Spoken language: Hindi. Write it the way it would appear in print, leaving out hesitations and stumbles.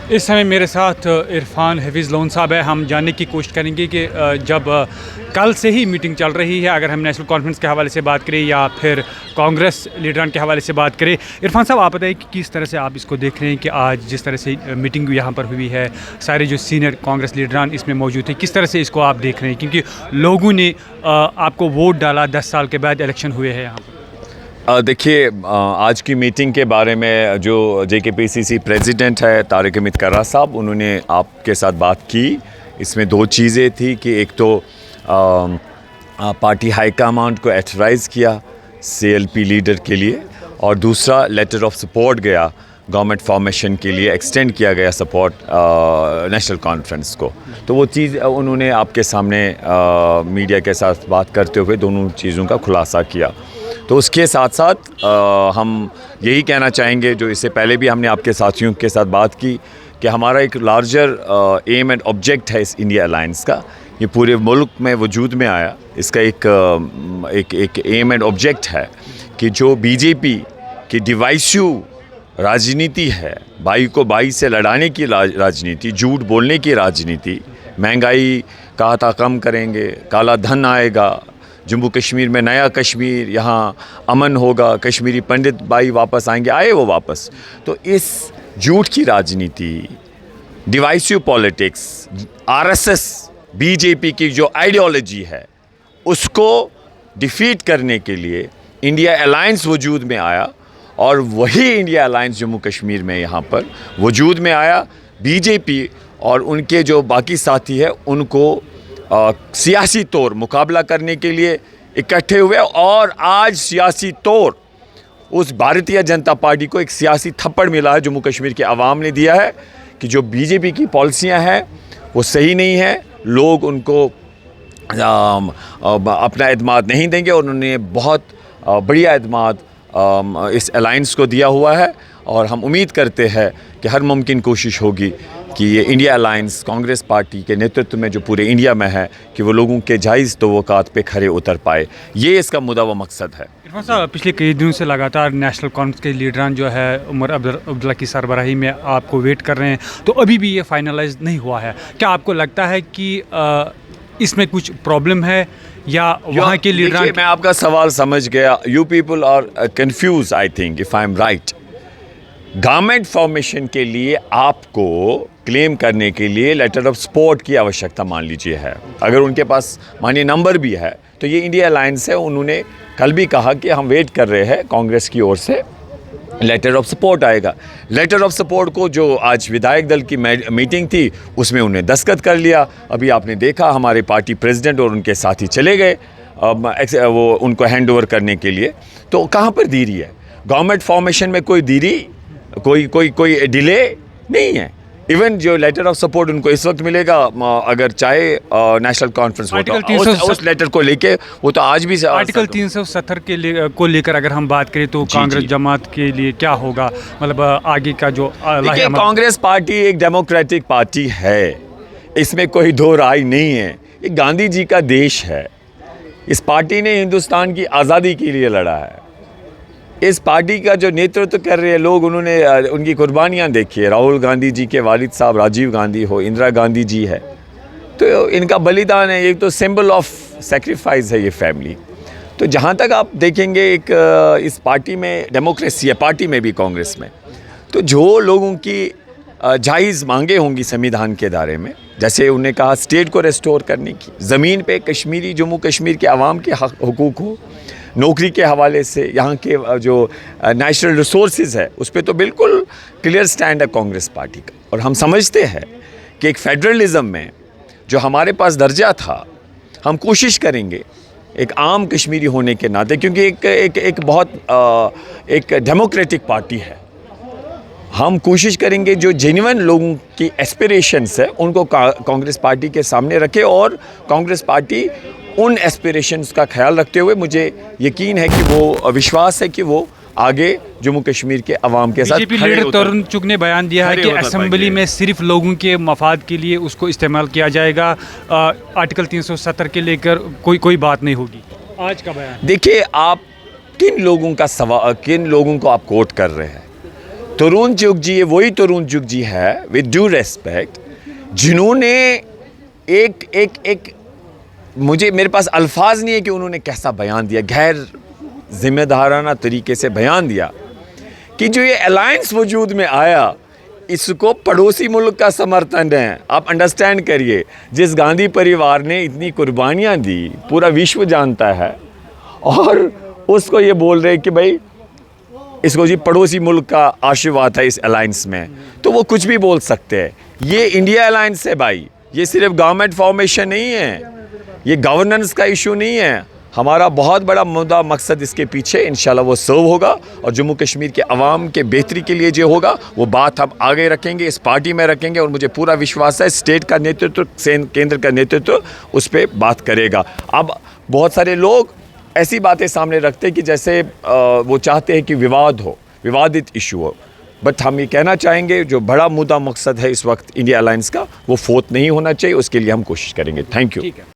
इस समय मेरे साथ इरफान हफीज़ लोन साहब है। हम जानने की कोशिश करेंगे कि जब कल से ही मीटिंग चल रही है, अगर हम नेशनल कॉन्फ्रेंस के हवाले से बात करें या फिर कांग्रेस लीडरान के हवाले से बात करें। इरफान साहब, आप बताइए कि किस तरह से आप इसको देख रहे हैं कि आज जिस तरह से मीटिंग यहाँ पर हुई है, सारे जो सीनियर कांग्रेस लीडरान इसमें मौजूद थे, किस तरह से इसको आप देख रहे हैं, क्योंकि लोगों ने आपको वोट डाला 10 साल के बाद इलेक्शन हुए हैं यहाँ पर। देखिए, आज की मीटिंग के बारे में जो JKPCC प्रेसिडेंट है तारिक अहमद कर्रा साहब, उन्होंने आपके साथ बात की। इसमें दो चीज़ें थी कि एक तो पार्टी हाई कमांड को एथराइज़ किया CLP लीडर के लिए, और दूसरा लेटर ऑफ सपोर्ट गया गवर्नमेंट फॉर्मेशन के लिए, एक्सटेंड किया गया सपोर्ट नेशनल कॉन्फ्रेंस को। तो वो चीज़ उन्होंने आपके सामने मीडिया के साथ बात करते हुए दोनों चीज़ों का खुलासा किया। तो उसके साथ साथ हम यही कहना चाहेंगे, जो इससे पहले भी हमने आपके साथियों के साथ बात की, कि हमारा एक लार्जर एम एंड ऑब्जेक्ट है इस इंडिया अलायंस का। ये पूरे मुल्क में वजूद में आया। इसका एक एम एंड ऑब्जेक्ट है कि जो BJP की डिवाइसिव राजनीति है, भाई को भाई से लड़ाने की राजनीति, झूठ बोलने की राजनीति, महंगाई कहा था कम करेंगे, काला धन आएगा, जम्मू कश्मीर में नया कश्मीर, यहाँ अमन होगा, कश्मीरी पंडित भाई वापस आएंगे, आए वो वापस। तो इस झूठ की राजनीति, डिवाइसिव पॉलिटिक्स, RSS BJP की जो आइडियोलॉजी है, उसको डिफीट करने के लिए इंडिया अलायंस वजूद में आया, और वही इंडिया अलायंस जम्मू कश्मीर में यहाँ पर वजूद में आया। BJP और उनके जो बाकी साथी हैं उनको सियासी तौर मुकाबला करने के लिए इकट्ठे हुए, और आज सियासी तौर उस भारतीय जनता पार्टी को एक सियासी थप्पड़ मिला है, जम्मू कश्मीर के अवाम ने दिया है कि जो BJP की पॉलिसियां हैं वो सही नहीं है, लोग उनको अपना एतमाद नहीं देंगे, और उन्होंने बहुत बढ़िया एतमाद इस अलायंस को दिया हुआ है। और हम उम्मीद करते हैं कि हर मुमकिन कोशिश होगी कि ये इंडिया अलायंस कांग्रेस पार्टी के नेतृत्व में जो पूरे इंडिया में है, कि वो लोगों के जायज़ तवक्कात पे खरे उतर पाए। ये इसका मुद्दा व मकसद है। इरफान साहब, पिछले कई दिनों से लगातार नेशनल कॉन्फ्रेंस के लीडरान जो है उमर अब्दुल्ला की सरबराही में आपको वेट कर रहे हैं, तो अभी भी ये फाइनलाइज नहीं हुआ है। क्या आपको लगता है कि इसमें कुछ प्रॉब्लम है, या वहाँ के लीडरान? मैं आपका सवाल समझ गया। You people are confuse, I think, if I am right. Government formation के लिए आपको क्लेम करने के लिए लेटर ऑफ सपोर्ट की आवश्यकता मान लीजिए है। अगर उनके पास मानिए नंबर भी है, तो ये इंडिया अलायंस है, उन्होंने कल भी कहा कि हम वेट कर रहे हैं कांग्रेस की ओर से लेटर ऑफ सपोर्ट आएगा। लेटर ऑफ सपोर्ट को जो आज विधायक दल की मीटिंग थी उसमें उन्हें दस्तखत कर लिया। अभी आपने देखा हमारे पार्टी प्रेसिडेंट और उनके साथी चले गए वो उनको हैंड ओवर करने के लिए। तो कहाँ पर देरी है? गवर्नमेंट फॉर्मेशन में कोई देरी, कोई डिले नहीं है। इवन जो लेटर ऑफ सपोर्ट उनको इस वक्त मिलेगा, अगर चाहे नेशनल कॉन्फ्रेंस उस लेटर को लेके, वो तो आज भी आर्टिकल 370 को लेकर अगर हम बात करें तो कांग्रेस जमात के लिए क्या होगा, मतलब आगे का जो कांग्रेस पार्टी एक डेमोक्रेटिक पार्टी है, इसमें कोई दो राय नहीं है। ये गांधी जी का देश है। इस पार्टी ने हिंदुस्तान की आज़ादी के लिए लड़ा है। इस पार्टी का जो नेतृत्व कर रहे हैं लोग, उन्होंने उनकी कुर्बानियाँ देखी है। राहुल गांधी जी के वालिद साहब राजीव गांधी हो, इंदिरा गांधी जी है, तो इनका बलिदान है। एक तो सिंबल ऑफ सेक्रीफाइस है ये फैमिली। तो जहाँ तक आप देखेंगे एक इस पार्टी में डेमोक्रेसी है, पार्टी में भी कांग्रेस में, तो जो लोगों की जायज़ मांगे होंगी संविधान के दायरे में, जैसे उन्हें कहा स्टेट को रेस्टोर करने की, ज़मीन पे कश्मीरी जम्मू कश्मीर के अवाम के हुकूक हो, नौकरी के हवाले से यहाँ के जो नेचुरल रिसोर्सेज है उस पर तो बिल्कुल क्लियर स्टैंड है कांग्रेस पार्टी का। और हम समझते हैं कि एक फेडरलिज्म में जो हमारे पास दर्जा था, हम कोशिश करेंगे एक आम कश्मीरी होने के नाते, क्योंकि एक बहुत एक डेमोक्रेटिक पार्टी है, हम कोशिश करेंगे जो जेन्युइन लोगों की एस्पिरेशंस है उनको कांग्रेस पार्टी के सामने रखे, और कांग्रेस पार्टी उन एस्पिरेशंस का ख्याल रखते हुए, मुझे यकीन है कि वो विश्वास है कि वो आगे जम्मू कश्मीर के अवाम के साथ। बीजेपी लीडर तरुण चुग ने बयान दिया है कि असेंबली में सिर्फ लोगों के मफाद के लिए उसको इस्तेमाल किया जाएगा, आर्टिकल 370 के लेकर कोई बात नहीं होगी। आज का बयान देखिए, आप किन लोगों को आप कोट कर रहे हैं? तरुण चुग जी, ये वही तरुण चुग जी है, विद ड्यू रेस्पेक्ट, जिन्होंने एक मेरे पास अल्फाज नहीं है कि उन्होंने कैसा बयान दिया, गैर जिम्मेदाराना तरीके से बयान दिया कि जो ये अलायंस वजूद में आया इसको पड़ोसी मुल्क का समर्थन है। आप अंडरस्टैंड करिए, जिस गांधी परिवार ने इतनी कुर्बानियाँ दी, पूरा विश्व जानता है, और उसको ये बोल रहे कि भाई इसको जी पड़ोसी मुल्क का आशीर्वाद है इस अलायंस में, तो वो कुछ भी बोल सकते हैं। ये इंडिया अलायंस है भाई, ये सिर्फ गवर्नमेंट फॉर्मेशन नहीं है, ये गवर्नेंस का इशू नहीं है। हमारा बहुत बड़ा मुद्दा मकसद इसके पीछे इंशाल्लाह वो सर्व होगा, और जम्मू कश्मीर के अवाम के बेहतरी के लिए जो होगा वो बात हम आगे रखेंगे, इस पार्टी में रखेंगे, और मुझे पूरा विश्वास है स्टेट का नेतृत्व, केंद्र का नेतृत्व उस पर बात करेगा। अब बहुत सारे लोग ऐसी बातें सामने रखते हैं कि जैसे वो चाहते हैं कि विवाद हो, विवादित इशू हो, बट हम ये कहना चाहेंगे जो बड़ा मुद्दा मकसद है इस वक्त इंडिया अलायंस का, वो फोत नहीं होना चाहिए, उसके लिए हम कोशिश करेंगे। Thank you.